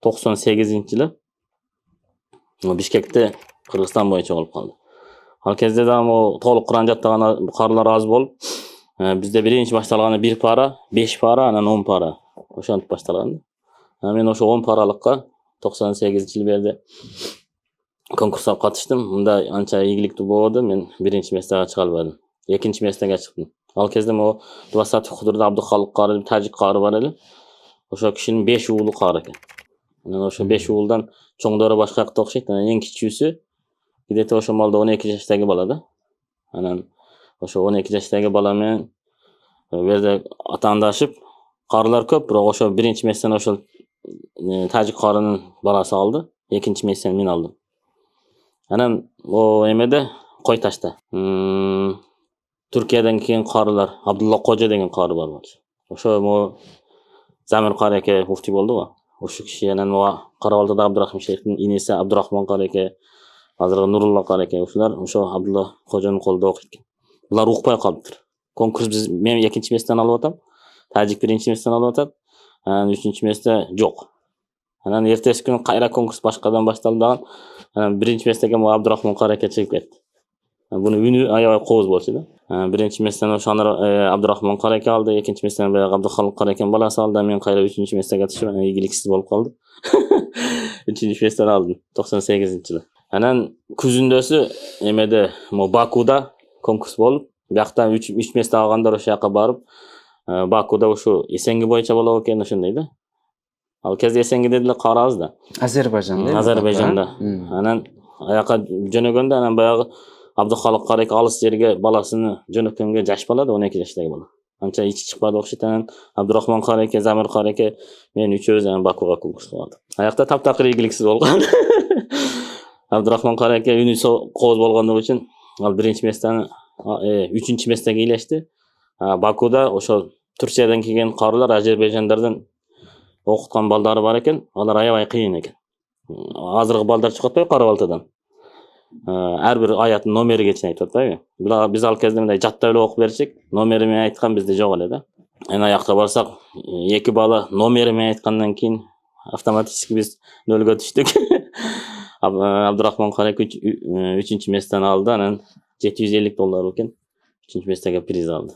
98-yili Bishkekda Qirg'iziston bo'yicha olib qoldi. Al kezde ham o to'liq Qur'on jatlagan qarilar az bo'lib, bizda birinchi boshtalgani 1 para, 5 para, anan 10 para. O'shantib boshtalgandi. Men o'sha 10 paralikqa 98-yil berdi konkursga qatnashdim. Unda ancha egillikli bo'ldi. Men birinchi mesdaga chiqa olmadim. Ikkinchi mesdaga chiqdim. Al kezde o 20 hududda Abduxoliq qori, Tajik qori bor edi. O'sha kishining 5 o'g'li qori ekan. O'sha 5 o'g'ildan cho'ngdori boshqa yoqda o'xshaydi. Eng kichkisi где-то o'sha molda 12 yoshdagi bolada. Anan o'sha 12 yoshdagi bolamen bu yerda atandashib qorilar ko'p, biroq o'sha birinchi mesdani o'sha Tajik qorining bolasi oldi. Ikkinchi mesdani men oldim. Anan o emeda Qo'ytashda. Turkiyadan keyin qorilar Abdulloh Qo'ja degan qori bor bo'ldi. O'sha Zamir qori aka mufti bo'ldi-ku. O'sha kishi yana Qoraoltida Abdurahmon Shayxning inisi Abdurahmon qori aka, hozirgi Nurulloh qori aka, o'shalar o'sha Abdulloh Qo'janing qo'lida o'qiydi. Ular o'qibay qolibdir. Konkurs men ikkinchi mesdan olib o'tam. Tajik birinchi mesdan olib o'tadi. Uchinchi mesda yo'q. Anan ertasi kuni qayra konkurs boshqadan boshtaldi. Birinchi mesdaga Abdurahmon qori aka chiqib ketdi. Buni uni ayoy qo'z bo'lsa-da. Birinchi mesdan o'sha Abdurahmon qori aka oldi, ikkinchi mesdan Abduxoliq qori aka bolasi oldi, men qayra uchinchi mesdaga tushib, egiliksiz bo'lib qoldi. Uchinchi mesdan oldim 98-yil. Anan kuzundasi emeda Bakuda konkurs bo'lib, bu yoqdan 3 mesda olganlar o'sha yoqqa borib, Bakuda o'sha Esengi bo'yicha bo'lar ekan o'shundayda. Al kezde Esengi dedilar Qorazda. Ozarbayjonda. Anan oyoqqa jo'naganda anan boyagi Abduxoliq qori aka olis yerga bolasini jo'natganga jash bo'ladi, 12 yoshdagi bola. Ancha ichi chiqmadi o'xshaytan. Abdurahmon qori aka, Zamir qori aka men uchimiz ham Bakuga konkurs qildik. Oyoqda tap-taqir egiliksiz bo'lgan. Abdurahmon qori aka uni qo'z bo'lganligi uchun birinchi mesdani 3-mesdaga ilashdi. Bakuda o'sha Turkiyadan kelgan qorilar Ozarbayjonlardan o'qitgan baldari bor ekan, ular ayay qiyin ekan. Hozirgi baldar chiqibdi Qoraoltidan. Har bir oyatning nomerigacha aytibdi. Bular biz al kezde bunday jatdavli o'qib bersak, nomerini aytgan bizda yo'q edi. Ana yoqqa borsak, ikki bola nomerini aytgandan keyin avtomatik biz nolga tushdik. Abdurahmon qori aka 3-mesdan oldi, anan $750 ekan. 3-mesdaga priz oldi.